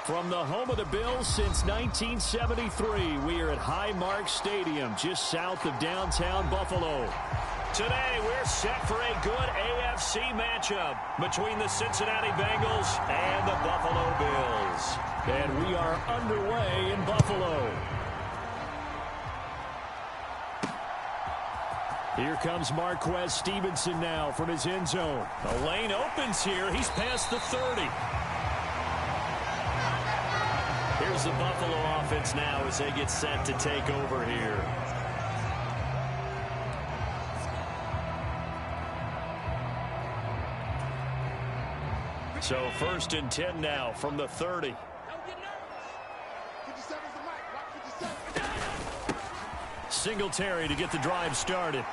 From the home of the Bills since 1973, we are at Highmark Stadium, just south of downtown Buffalo. Today, we're set for a good AFC matchup between the Cincinnati Bengals and the Buffalo Bills. And we are underway in Buffalo. Here comes Marquez Stevenson now from his end zone. The lane opens here. He's past the 30. Here's the Buffalo offense now as they get set to take over here. So 1st and 10 now from the 30. Singletary to get the drive started.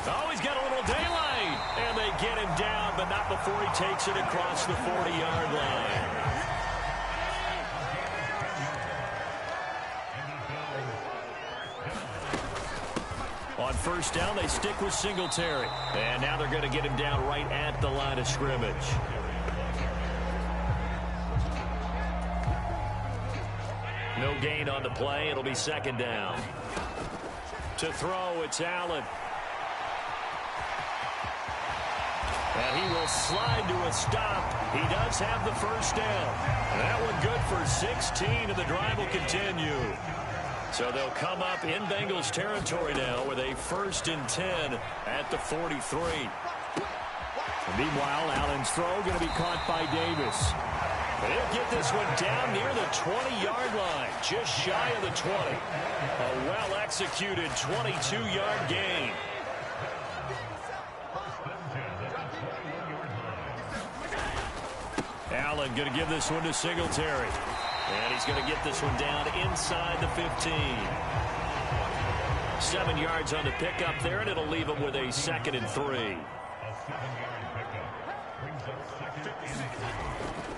Oh, he's got a little daylight. And they get him down, but not before he takes it across the 40-yard line. On 1st down, they stick with Singletary. And now they're going to get him down right at the line of scrimmage. No gain on the play. It'll be 2nd down. To throw, it's Allen. And he will slide to a stop. He does have the 1st down. That one good for 16, and the drive will continue. So they'll come up in Bengals territory now with a 1st and 10 at the 43. And meanwhile, Allen's throw going to be caught by Davis. They'll get this one down near the 20-yard line, just shy of the 20. A well-executed 22-yard gain. Allen going to give this one to Singletary. And he's going to get this one down inside the 15. 7 yards on the pickup there, and it'll leave him with a 2nd and 3.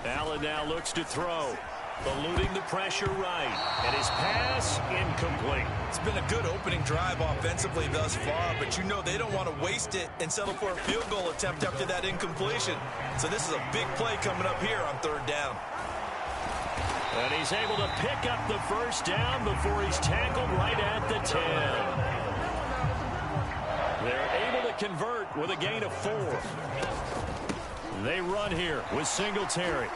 Allen now looks to throw. Eluding the pressure right. And his pass incomplete. It's been a good opening drive offensively thus far, but you know they don't want to waste it and settle for a field goal attempt after that incompletion. So this is a big play coming up here on 3rd down. And he's able to pick up the 1st down before he's tackled right at the 10. They're able to convert with a gain of 4. They run here with Singletary.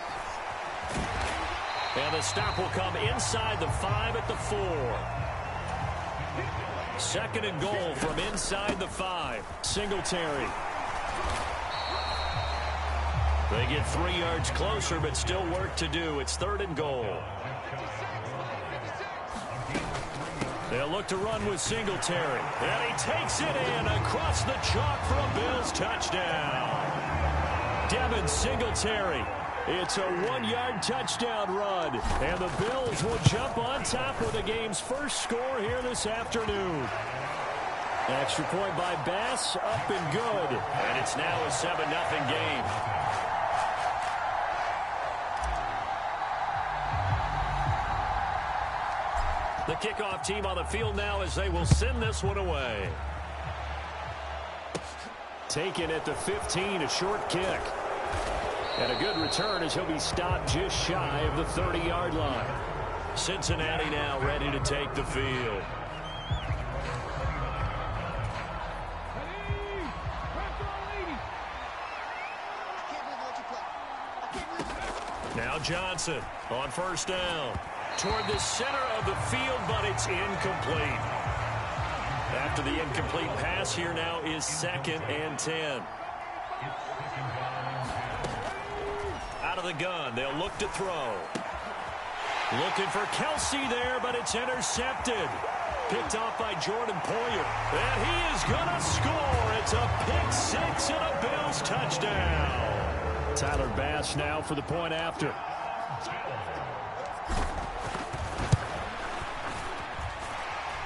And the stop will come inside the 5 at the 4. 2nd and goal from inside the 5. Singletary. They get 3 yards closer, but still work to do. It's 3rd and goal. They'll look to run with Singletary. And he takes it in across the chalk for a Bills touchdown. Devin Singletary. It's a 1-yard touchdown run. And the Bills will jump on top with the game's first score here this afternoon. Extra point by Bass, up and good. And it's now a 7-0 game. The kickoff team on the field now as they will send this one away. Taken at the 15, a short kick. And a good return as he'll be stopped just shy of the 30-yard line. Cincinnati now ready to take the field. Now Johnson on 1st down. Toward the center of the field, but it's incomplete. After the incomplete pass, here now is 2nd and 10. Out of the gun, they'll look to throw. Looking for Kelsey there, but it's intercepted. Picked off by Jordan Poyer. And he is going to score. It's a pick 6 and a Bills touchdown. Tyler Bass now for the point after.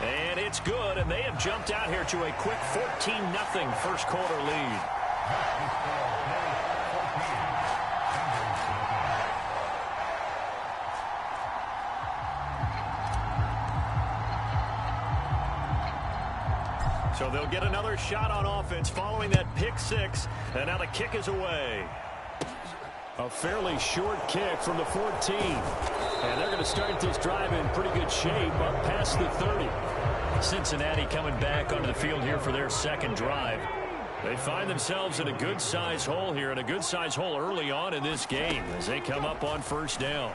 And it's good, and they have jumped out here to a quick 14-0 first quarter lead. So they'll get another shot on offense following that pick 6, and now the kick is away. A fairly short kick from the 14. And they're going to start this drive in pretty good shape up past the 30. Cincinnati coming back onto the field here for their second drive. They find themselves in a good-sized hole here, and a good-sized hole early on in this game as they come up on first down.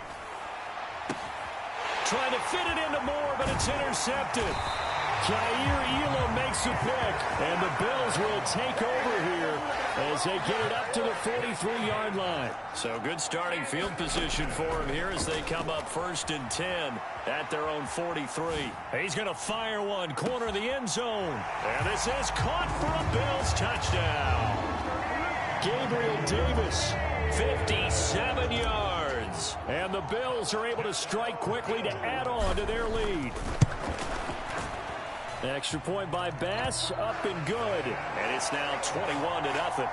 Trying to fit it into Moore, but it's intercepted. Jair Elam makes a pick, and the Bills will take over here as they get it up to the 43-yard line. So good starting field position for him here as they come up 1st and 10 at their own 43. He's going to fire one, corner of the end zone. And this is caught for a Bills touchdown. Gabriel Davis, 57 yards. And the Bills are able to strike quickly to add on to their lead. Extra point by Bass, up and good. And it's now 21-0.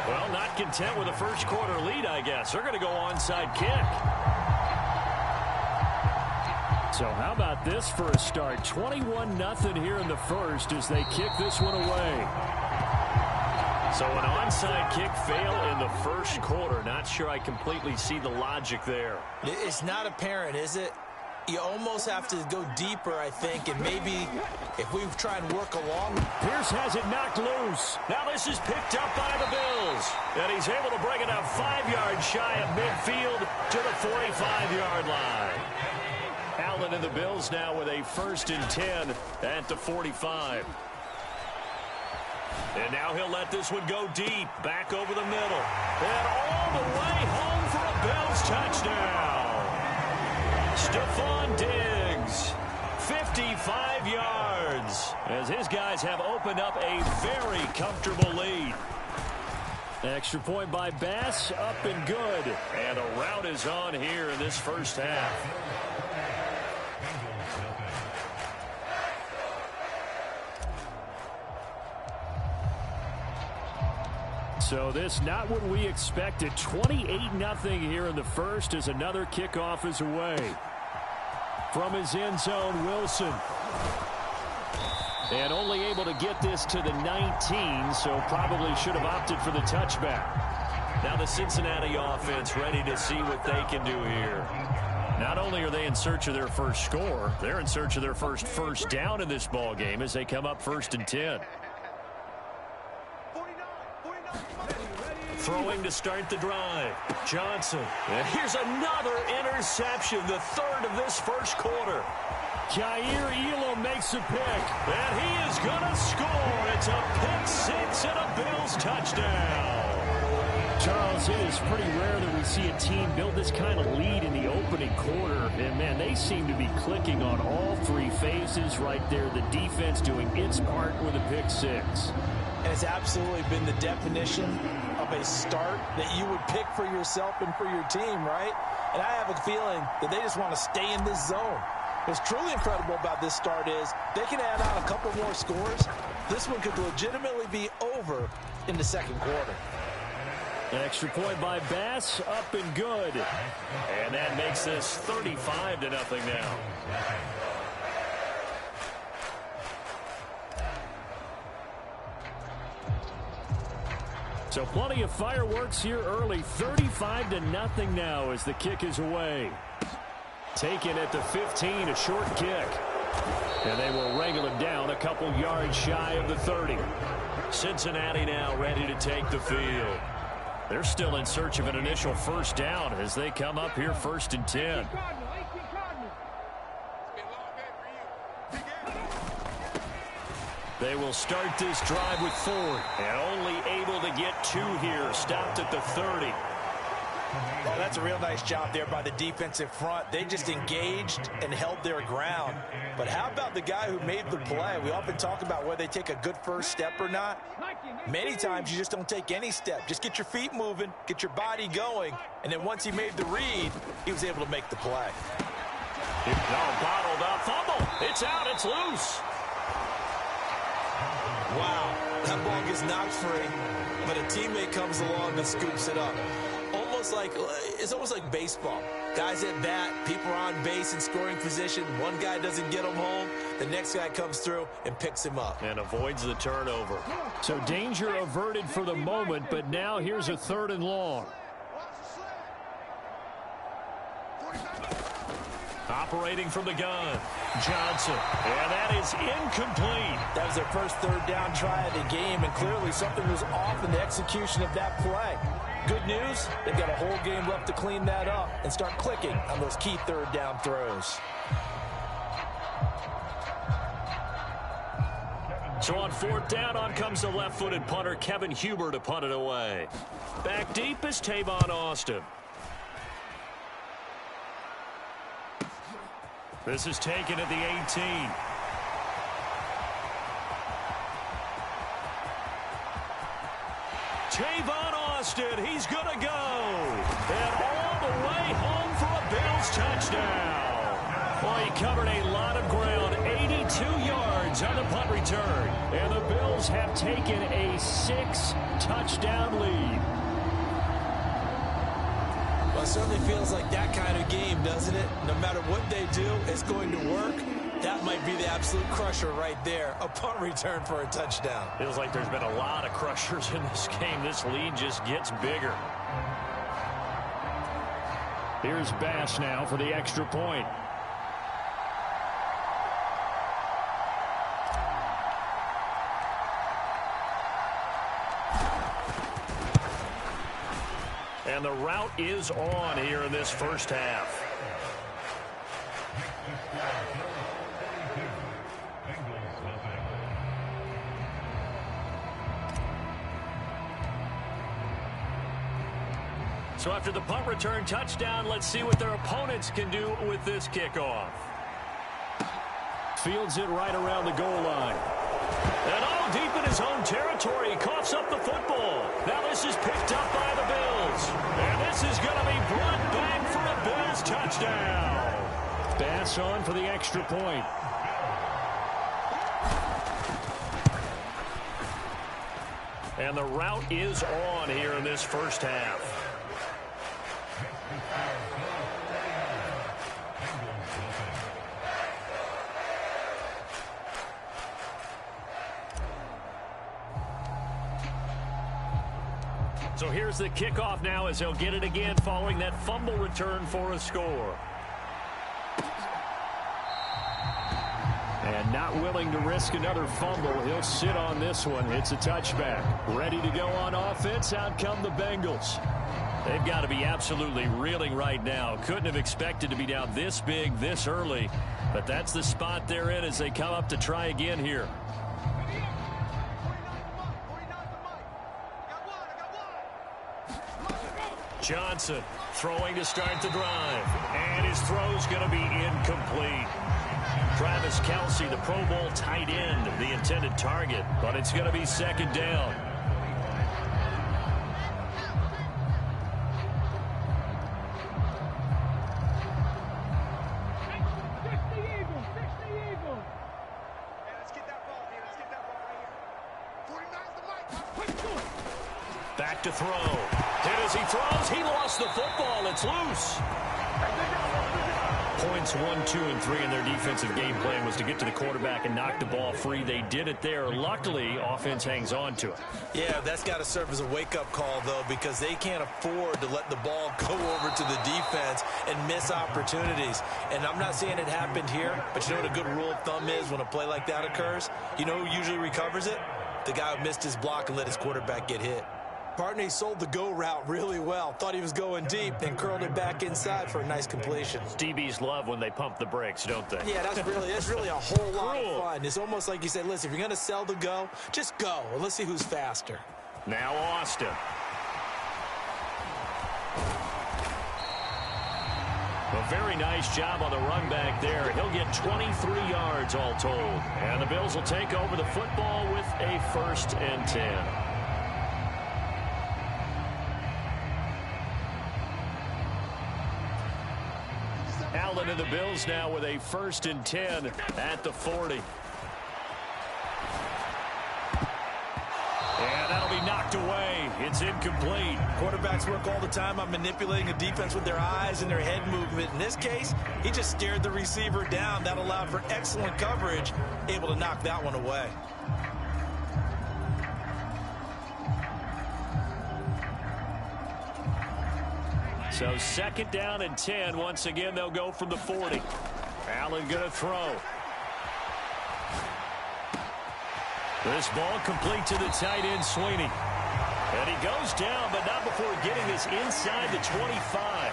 Well, not content with a first quarter lead, I guess. They're going to go onside kick. So how about this for a start? 21-0 here in the first as they kick this one away. So an onside kick fail in the first quarter. Not sure I completely see the logic there. It's not apparent, is it? You almost have to go deeper, I think, and maybe if we try and work along. Pierce has it knocked loose. Now this is picked up by the Bills. And he's able to bring it up 5 yards shy of midfield to the 45-yard line. Allen and the Bills now with a 1st and 10 at the 45. And now he'll let this one go deep, back over the middle. And all the way home for a Bills touchdown. Stephon Diggs, 55 yards, as his guys have opened up a very comfortable lead. Extra point by Bass, up and good. And a rout is on here in this first half. So this not what we expected. 28-0 here in the first as another kickoff is away. From his end zone, Wilson. And only able to get this to the 19, so probably should have opted for the touchback. Now the Cincinnati offense ready to see what they can do here. Not only are they in search of their first score, they're in search of their first down in this ball game as they come up 1st and 10. Throwing to start the drive. Johnson. And here's another interception, the third of this first quarter. Jair Elam makes a pick. And he is going to score. It's a pick six and a Bills touchdown. Charles, it is pretty rare that we see a team build this kind of lead in the opening quarter. And, man, they seem to be clicking on all three phases right there. The defense doing its part with a pick six. And it's absolutely been the definition of a start that you would pick for yourself and for your team, right? And I have a feeling that they just want to stay in this zone. What's truly incredible about this start is they can add on a couple more scores. This one could legitimately be over in the second quarter. Extra point by Bass, up and good. And that makes this 35-0 now. So plenty of fireworks here early. 35-0 now as the kick is away. Taken at the 15, a short kick. And they will wrangle it down a couple yards shy of the 30. Cincinnati now ready to take the field. They're still in search of an initial first down as they come up here 1st and 10. They will start this drive with Ford. And only able to get 2 here. Stopped at the 30. Well, that's a real nice job there by the defensive front. They just engaged and held their ground. But how about the guy who made the play? We often talk about whether they take a good first step or not. Many times you just don't take any step. Just get your feet moving, get your body going, and then once he made the read, he was able to make the play. Bottled up. Fumble. It's out. It's loose. Wow, that ball gets knocked free, but a teammate comes along and scoops it up. It's almost like baseball. Guys at bat, people are on base in scoring position. One guy doesn't get them home. the next guy comes through and picks him up. And avoids the turnover. So danger averted for the moment, but now here's a 3rd and long. Operating from the gun, Johnson. And that is incomplete. That was their first 3rd down try of the game, and clearly something was off in the execution of that play. Good news, they've got a whole game left to clean that up and start clicking on those key 3rd down throws. So on 4th down, on comes the left-footed punter, Kevin Huber, to punt it away. Back deep is Tavon Austin. This is taken at the 18. Tavon Austin, he's going to go. And all the way home for a Bills touchdown. Well, he covered a lot of ground, 82 yards on the punt return. And the Bills have taken a 6-touchdown lead. Well, it certainly feels like that kind of game, doesn't it? No matter what they do, it's going to work. That might be the absolute crusher right there. A punt return for a touchdown. Feels like there's been a lot of crushers in this game. This lead just gets bigger. Here's Bass now for the extra point. And the route is on here in this first half. So after the punt return touchdown, let's see what their opponents can do with this kickoff. Fields it right around the goal line. And all deep in his own territory, he coughs up the football. Now this is picked up by the Bills. And this is going to be brought back for a Bills touchdown. Bass on for the extra point. And the route is on here in this first half. So here's the kickoff now as he'll get it again following that fumble return for a score. And not willing to risk another fumble. He'll sit on this one. It's a touchback. Ready to go on offense. Out come the Bengals. They've got to be absolutely reeling right now. Couldn't have expected to be down this big this early. But that's the spot they're in as they come up to try again here. Johnson throwing to start the drive. And his throw's going to be incomplete. Travis Kelce, the Pro Bowl tight end, the intended target. But it's going to be second down. Back to throw. And as he throws, he lost the football. It's loose. Points 1, 2, and 3 in their defensive game plan was to get to the quarterback and knock the ball free. They did it there. Luckily, offense hangs on to it. Yeah, that's got to serve as a wake-up call, though, because they can't afford to let the ball go over to the defense and miss opportunities. And I'm not saying it happened here, but you know what a good rule of thumb is when a play like that occurs? You know who usually recovers it? The guy who missed his block and let his quarterback get hit. Partney sold the go route really well. Thought he was going deep, then curled it back inside for a nice completion. DBs love when they pump the brakes, don't they? Yeah, that's really a whole lot of fun. It's almost like you said, listen, if you're going to sell the go, just go. And let's see who's faster. Now Austin. A very nice job on the run back there. He'll get 23 yards all told. And the Bills will take over the football with a 1st and 10. Allen and the Bills now with a 1st and 10 at the 40. And that'll be knocked away. It's incomplete. Quarterbacks work all the time on manipulating a defense with their eyes and their head movement. In this case, he just stared the receiver down. That allowed for excellent coverage, able to knock that one away. So 2nd down and 10. Once again, they'll go from the 40. Allen going to throw. This ball complete to the tight end, Sweeney. And he goes down, but not before getting this inside the 25.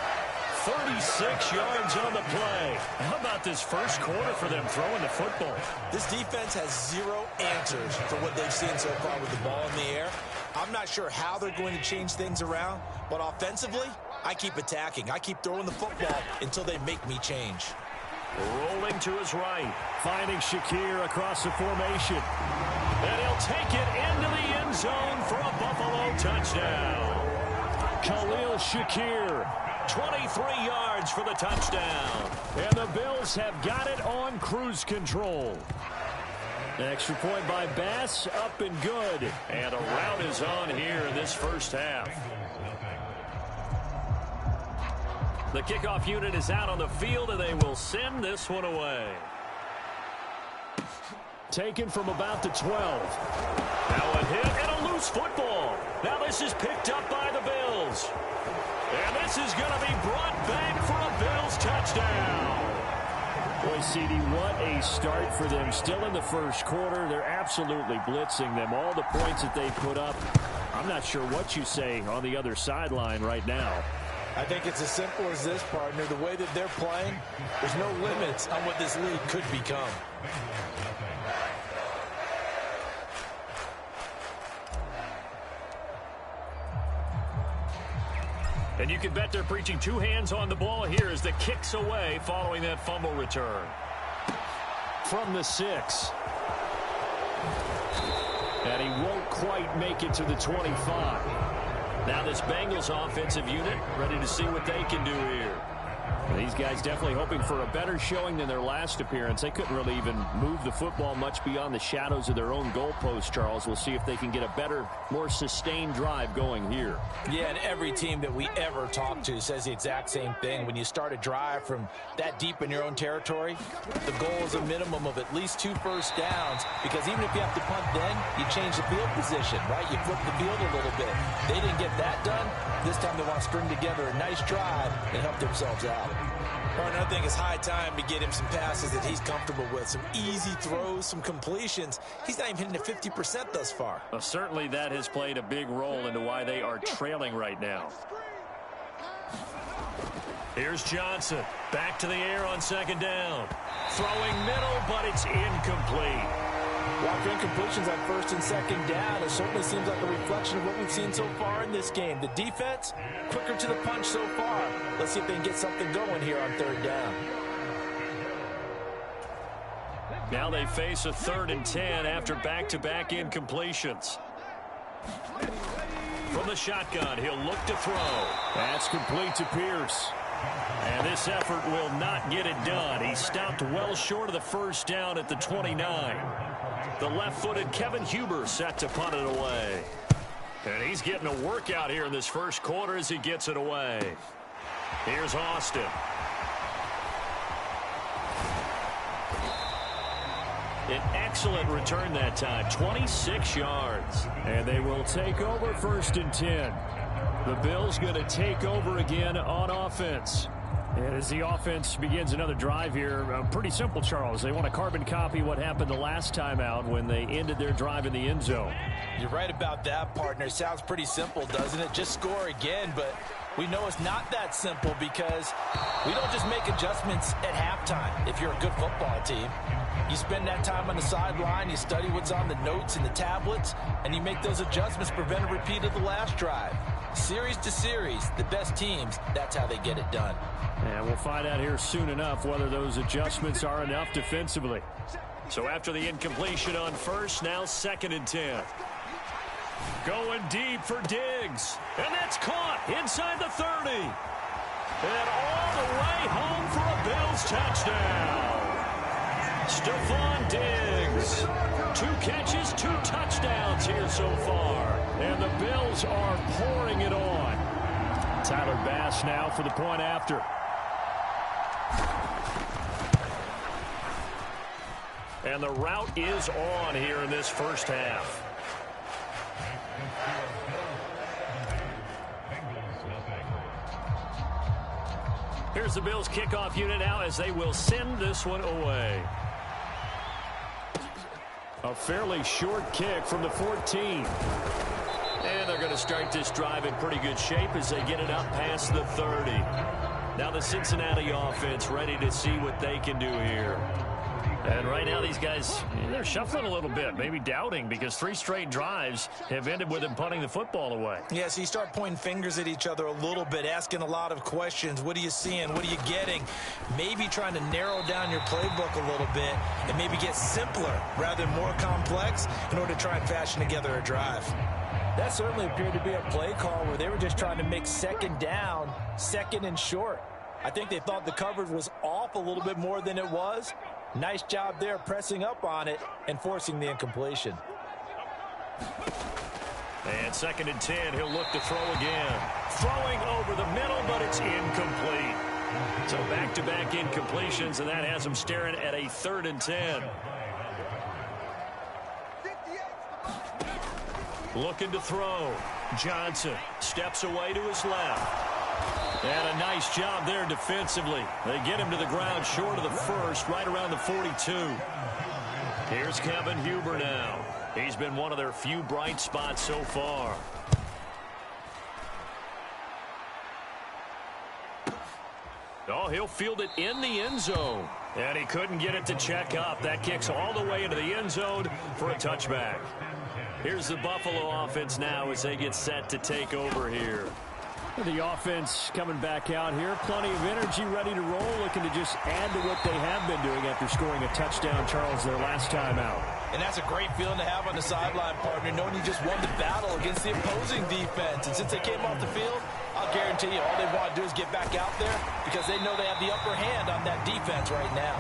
36 yards on the play. How about this first quarter for them throwing the football? This defense has zero answers for what they've seen so far with the ball in the air. I'm not sure how they're going to change things around, but offensively, I keep attacking. I keep throwing the football until they make me change. Rolling to his right, finding Shakir across the formation. And he'll take it into the end zone for a Buffalo touchdown. Khalil Shakir, 23 yards for the touchdown. And the Bills have got it on cruise control. Extra point by Bass, up and good. And a rout is on here in this first half. The kickoff unit is out on the field, and they will send this one away. Taken from about the 12. Now a hit and a loose football. Now this is picked up by the Bills. And this is going to be brought back for a Bills touchdown. Boy, CD, what a start for them. Still in the first quarter. They're absolutely blitzing them. All the points that they put up, I'm not sure what you say on the other sideline right now. I think it's as simple as this, partner. The way that they're playing, there's no limits on what this league could become. And you can bet they're preaching two hands on the ball here as the kick's away following that fumble return. From the 6. And he won't quite make it to the 25. Now this Bengals offensive unit ready to see what they can do here. These guys definitely hoping for a better showing than their last appearance. They couldn't really even move the football much beyond the shadows of their own goalpost, Charles. We'll see if they can get a better, more sustained drive going here. Yeah, and every team that we ever talk to says the exact same thing. When you start a drive from that deep in your own territory, the goal is a minimum of at least 2 first downs, because even if you have to punt then, you change the field position, right? You flip the field a little bit. They didn't get that done. This time they want to string together a nice drive and help themselves out. Well, another thing, is high time to get him some passes that he's comfortable with. Some easy throws, some completions. He's not even hitting at 50% thus far. Well, certainly that has played a big role into why they are trailing right now. Here's Johnson. Back to the air on 2nd down. Throwing middle, but it's incomplete. After incompletions on 1st and 2nd down, it certainly seems like a reflection of what we've seen so far in this game. The defense, quicker to the punch so far. Let's see if they can get something going here on 3rd down. Now they face a 3rd and 10 after back-to-back incompletions. From the shotgun, he'll look to throw. That's complete to Pierce. And this effort will not get it done. He stopped well short of the 1st down at the 29. The left-footed Kevin Huber set to punt it away. And he's getting a workout here in this first quarter as he gets it away. Here's Austin. An excellent return that time, 26 yards. And they will take over 1st and 10. The Bills going to take over again on offense. And as the offense begins another drive here, pretty simple, Charles. They want to carbon copy what happened the last time out when they ended their drive in the end zone. You're right about that, partner. Sounds pretty simple, doesn't it? Just score again, but we know it's not that simple because we don't just make adjustments at halftime if you're a good football team. You spend that time on the sideline, you study what's on the notes and the tablets, and you make those adjustments, prevent a repeat of the last drive. Series to series, the best teams, that's how they get it done. And we'll find out here soon enough whether those adjustments are enough defensively. So after the incompletion on 1st, now 2nd and 10. Going deep for Diggs. And that's caught inside the 30. And all the way home for a Bills touchdown. Stephon Diggs. 2 catches, 2 touchdowns here so far. And the Bills are pouring it on. Tyler Bass now for the point after. And the route is on here in this first half. Here's the Bills kickoff unit now as they will send this one away. A fairly short kick from the 14. And they're going to start this drive in pretty good shape as they get it up past the 30. Now the Cincinnati offense ready to see what they can do here. And right now these guys, they're shuffling a little bit, maybe doubting, because 3 straight drives have ended with them punting the football away. Yeah, so you start pointing fingers at each other a little bit, asking a lot of questions. What are you seeing? What are you getting? Maybe trying to narrow down your playbook a little bit and maybe get simpler rather than more complex in order to try and fashion together a drive. That certainly appeared to be a play call where they were just trying to make second down, second and short. I think they thought the coverage was off a little bit more than it was. Nice job there pressing up on it and forcing the incompletion. And 2nd and 10, he'll look to throw again. Throwing over the middle, but it's incomplete. So back-to-back incompletions, and that has him staring at a 3rd and 10. Looking to throw. Johnson steps away to his left. And a nice job there defensively. They get him to the ground short of the first, right around the 42. Here's Kevin Huber now. He's been one of their few bright spots so far. Oh, he'll field it in the end zone. And he couldn't get it to check up. That kicks all the way into the end zone for a touchback. Here's the Buffalo offense now as they get set to take over here. The offense coming back out here. Plenty of energy, ready to roll, looking to just add to what they have been doing after scoring a touchdown, Charles, their last time out. And that's a great feeling to have on the sideline, partner, knowing you just won the battle against the opposing defense. And since they came off the field, I'll guarantee you all they want to do is get back out there because they know they have the upper hand on that defense right now.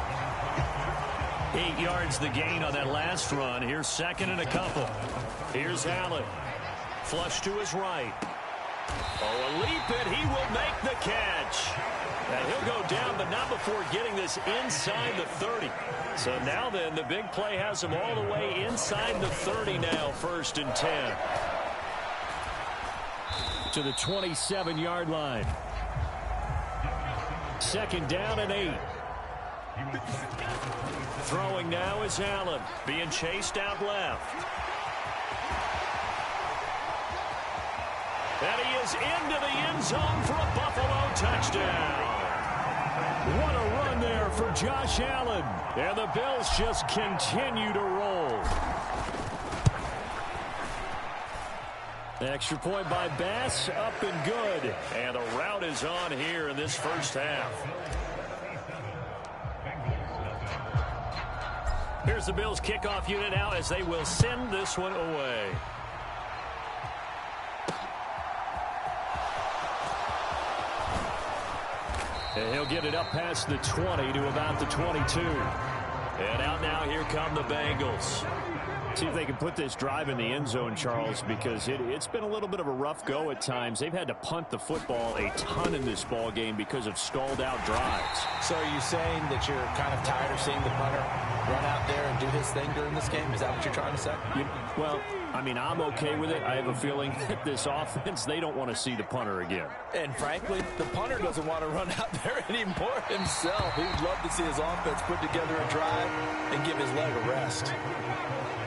8 yards the gain on that last run. Here's 2nd and a couple. Here's Allen. Flush to his right. Oh, a leap, and he will make the catch. And he'll go down, but not before getting this inside the 30. So now then, the big play has him all the way inside the 30 now, 1st and 10. To the 27-yard line. 2nd down and 8. Throwing now is Allen, being chased out left. And he is into the end zone for a Buffalo touchdown. What a run there for Josh Allen. And the Bills just continue to roll. Extra point by Bass, up and good. And the route is on here in this first half. Here's the Bills kickoff unit now as they will send this one away. And he'll get it up past the 20 to about the 22. And out now, here come the Bengals. See if they can put this drive in the end zone, Charles, because it's been a little bit of a rough go at times. They've had to punt the football a ton in this ball game because of stalled out drives. So are you saying that you're kind of tired of seeing the punter run out there and do his thing during this game? Is that what you're trying to say? Well, I mean, I'm okay with it. I have a feeling that this offense, they don't want to see the punter again. And frankly, the punter doesn't want to run out there anymore himself. He would love to see his offense put together a drive and give his leg a rest.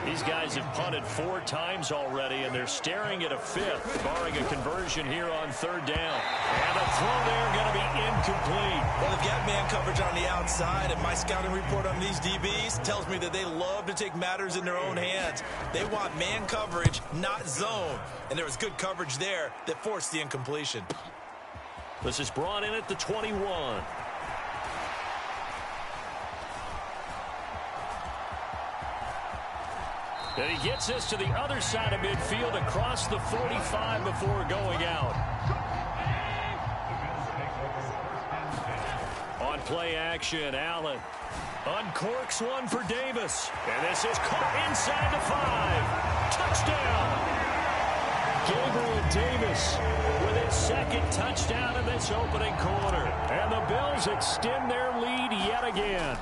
These guys have punted 4 times already, and they're staring at a 5th, barring a conversion here on 3rd down. And a throw there going to be incomplete. Well, they've got man coverage on the outside, and my scouting report on these DBs tells me that they love to take matters in their own hands. They want man coverage, not zone. And there was good coverage there that forced the incompletion. This is brought in at the 21. And he gets this to the other side of midfield across the 45 before going out. On play action, Allen Uncorks one for Davis. And this is caught inside the 5. Touchdown! Gabriel Davis with his second touchdown in this opening quarter. And the Bills extend their lead yet again.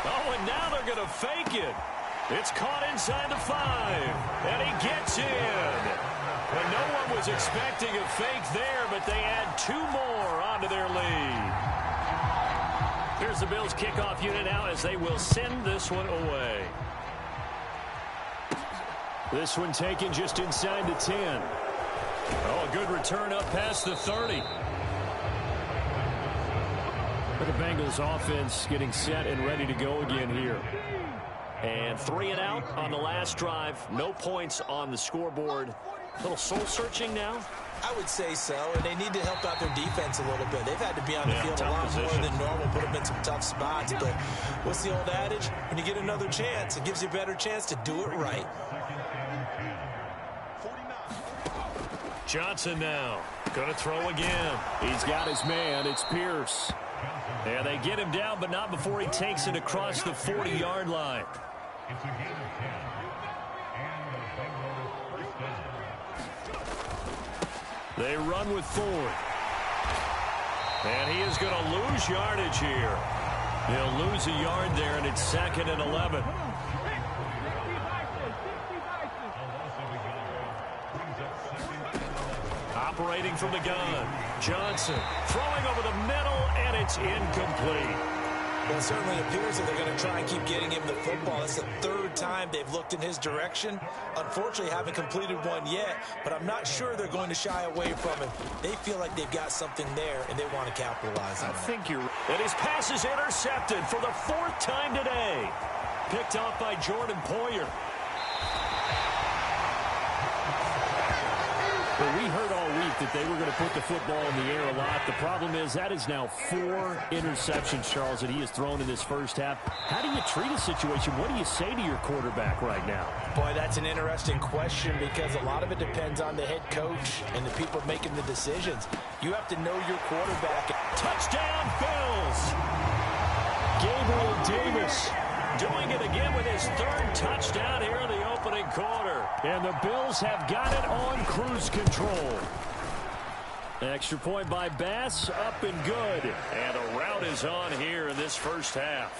Oh, and now they're going to fake it. It's caught inside the 5. And he gets in. And no one was expecting a fake there, but they add 2 more onto their lead. Here's the Bills kickoff unit now as they will send this one away. This one taken just inside the 10. Oh, a good return up past the 30. But the Bengals offense getting set and ready to go again here. And 3 and out on the last drive. No points on the scoreboard. A little soul-searching now? I would say so, and they need to help out their defense a little bit. They've had to be on the field a lot more than normal, put them in some tough spots. But what's the old adage? When you get another chance, it gives you a better chance to do it right. Johnson now. Going to throw again. He's got his man. It's Pierce. And they get him down, but not before he takes it across the 40-yard line. They run with Ford. And he is going to lose yardage here. He'll lose a yard there, and it's 2nd and 11. Operating from the gun. Johnson throwing over the middle, and it's incomplete. Well, it certainly appears that they're going to try and keep getting him the football. It's the 3rd time they've looked in his direction. Unfortunately, haven't completed one yet, but I'm not sure they're going to shy away from him. They feel like they've got something there, and they want to capitalize on it. I think you're right. And his pass is intercepted for the 4th time today. Picked off by Jordan Poyer. Well, we heard all week that they were going to put the football in the air a lot. The problem is that is now 4 interceptions, Charles, that he has thrown in this first half. How do you treat a situation? What do you say to your quarterback right now? Boy, that's an interesting question because a lot of it depends on the head coach and the people making the decisions. You have to know your quarterback. Touchdown, Bills! Gabriel Davis doing it again with his 3rd touchdown here in the opening quarter. And the Bills have got it on cruise control. Extra point by Bass, up and good. And a rout is on here in this first half.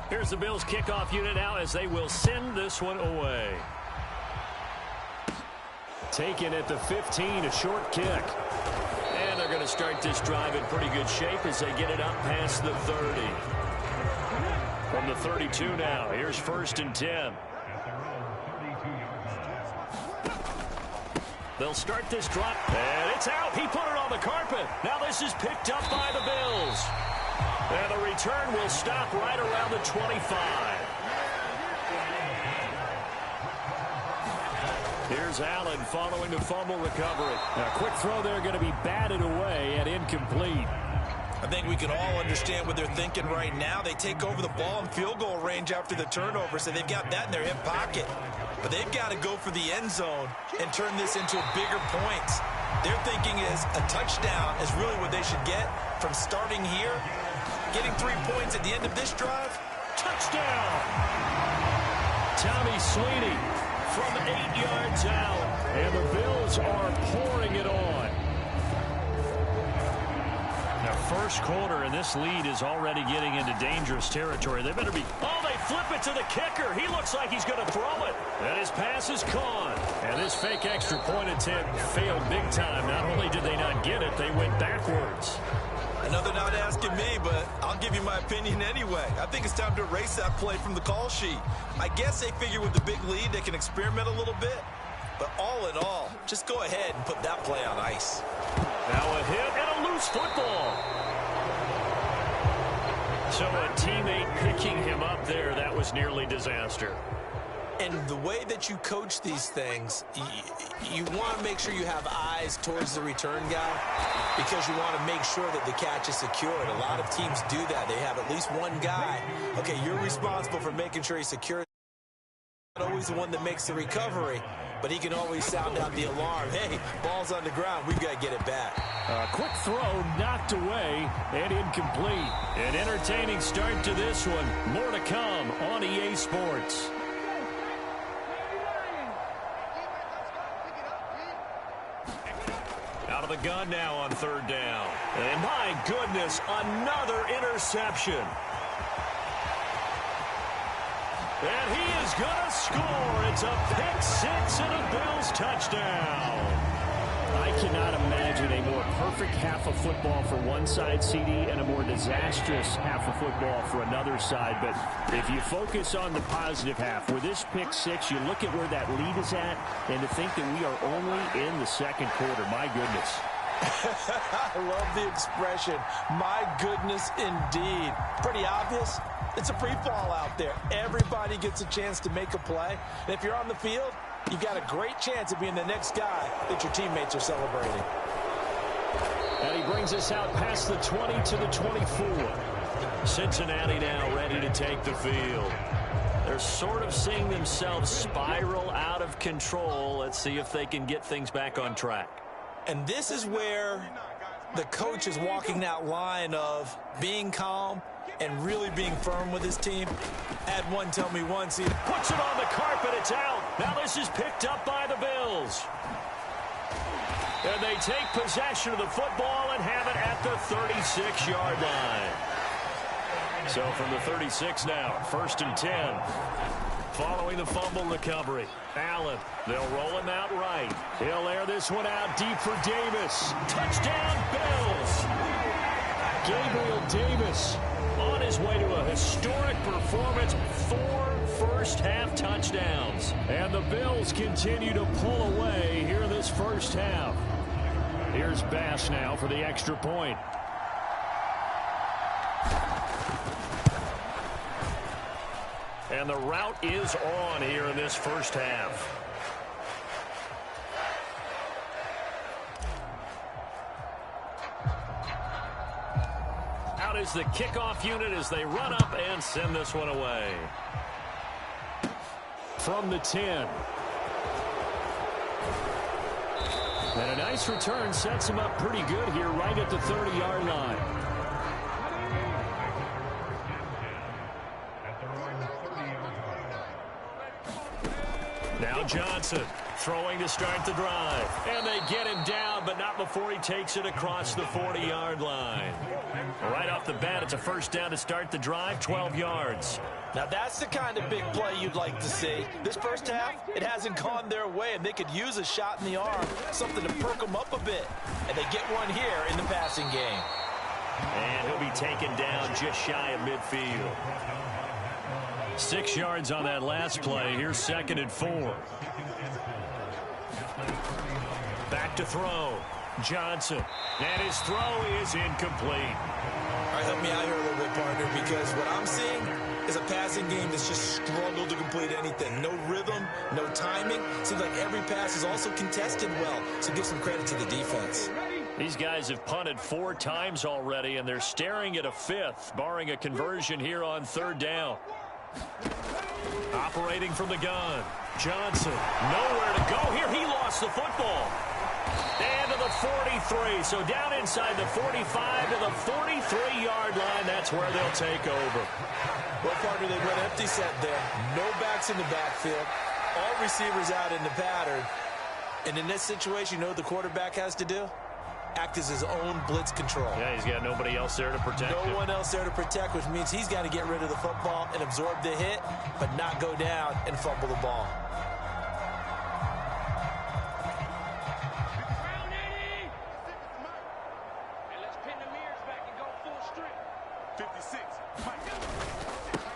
Here's the Bills kickoff unit now as they will send this one away. Taken at the 15, a short kick. And they're going to start this drive in pretty good shape as they get it up past the 30. From the 32 now, here's 1st and 10. They'll start this drive, and it's out. He put it on the carpet. Now this is picked up by the Bills. And the return will stop right around the 25. Here's Allen following the fumble recovery. A quick throw there going to be batted away and incomplete. I think we can all understand what they're thinking right now. They take over the ball in field goal range after the turnover, so they've got that in their hip pocket. But they've got to go for the end zone and turn this into bigger points. Their thinking is a touchdown is really what they should get from starting here. Getting 3 points at the end of this drive. Touchdown! Tommy Sweeney from 8 yards out. And the Bills are pouring it on. Now, first quarter, and this lead is already getting into dangerous territory. They better be... Oh, they flip it to the kicker. He looks like he's going to throw it. And his pass is caught. And this fake extra point attempt failed big time. Not only did they not get it, they went backwards. Another not asking me, but I'll give you my opinion anyway. I think it's time to erase that play from the call sheet. I guess they figure with the big lead they can experiment a little bit. But all in all, just go ahead and put that play on ice. Now a hit and a loose football. So a teammate picking him up there, that was nearly disaster. And the way that you coach these things, you want to make sure you have eyes towards the return guy because you want to make sure that the catch is secured. A lot of teams do that. They have at least one guy. Okay, you're responsible for making sure he's secure. Not always the one that makes the recovery, but he can always sound out the alarm. Hey, ball's on the ground. We've got to get it back. Quick throw knocked away and incomplete. An entertaining start to this one. More to come on EA Sports. Out of the gun now on third down. And my goodness, another interception. And he is going to score. It's a pick six and a Bills touchdown. I cannot imagine a more perfect half of football for one side, CD, and a more disastrous half of football for another side. But if you focus on the positive half, with this pick six, you look at where that lead is at, and to think that we are only in the second quarter. My goodness. I love the expression, my goodness indeed. Pretty obvious. It's a free fall out there. Everybody gets a chance to make a play. And if you're on the field, you've got a great chance of being the next guy that your teammates are celebrating. And he brings us out past the 20 to the 24. Cincinnati now ready to take the field. They're sort of seeing themselves spiral out of control. Let's see if they can get things back on track. And this is where the coach is walking that line of being calm and really being firm with his team. Add one, tell me once. He puts it on the carpet. It's out. Now this is picked up by the Bills. And they take possession of the football and have it at the 36-yard line. So from the 36 now, 1st and 10. Following the fumble recovery. Allen, they'll roll him out right. He'll air this one out deep for Davis. Touchdown, Bills. Gabriel Davis on his way to a historic performance. 4 first-half touchdowns. And the Bills continue to pull away here in this first half. Here's Bass now for the extra point. And the route is on here in this first half. Out is the kickoff unit as they run up and send this one away. From the 10. And a nice return sets him up pretty good here right at the 30-yard line. Now Johnson throwing to start the drive. And they get him down, but not before he takes it across the 40-yard line. Right off the bat, it's a first down to start the drive, 12 yards. Now that's the kind of big play you'd like to see. This first half, it hasn't gone their way, and they could use a shot in the arm, something to perk them up a bit. And they get one here in the passing game. And he'll be taken down just shy of midfield. 6 yards on that last play. Here's 2nd and 4. Back to throw. Johnson. And his throw is incomplete. All right, help me out here a little bit, partner, because what I'm seeing is a passing game that's just struggled to complete anything. No rhythm, no timing. Seems like every pass is also contested well, so give some credit to the defense. These guys have punted 4 times already, and they're staring at a 5th, barring a conversion here on 3rd down. Operating from the gun. Johnson, nowhere to go here. He lost the football. And to the 43. So down inside the 45 to the 43-yard line. That's where they'll take over. Well, partner, they went empty set there. No backs in the backfield. All receivers out in the pattern. And in this situation, you know what the quarterback has to do? Act as his own blitz control. Yeah, he's got nobody else there to protect him. No one else there to protect, which means he's got to get rid of the football and absorb the hit, but not go down and fumble the ball.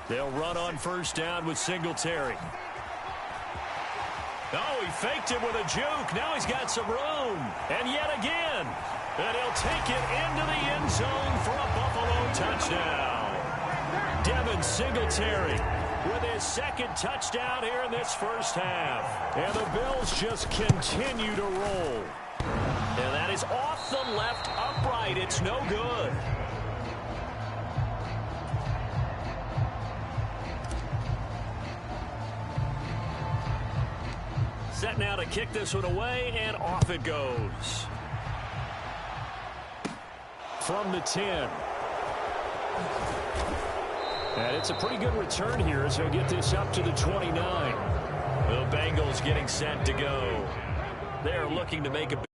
They'll run on first down with Singletary. Oh, he faked it with a juke. Now he's got some room. And yet again. And he'll take it into the end zone for a Buffalo touchdown. Devin Singletary with his 2nd touchdown here in this first half. And the Bills just continue to roll. And that is off the left upright. It's no good. Set now to kick this one away, and off it goes. From the 10. And it's a pretty good return here, so he'll get this up to the 29. The Bengals getting set to go. They're looking to make a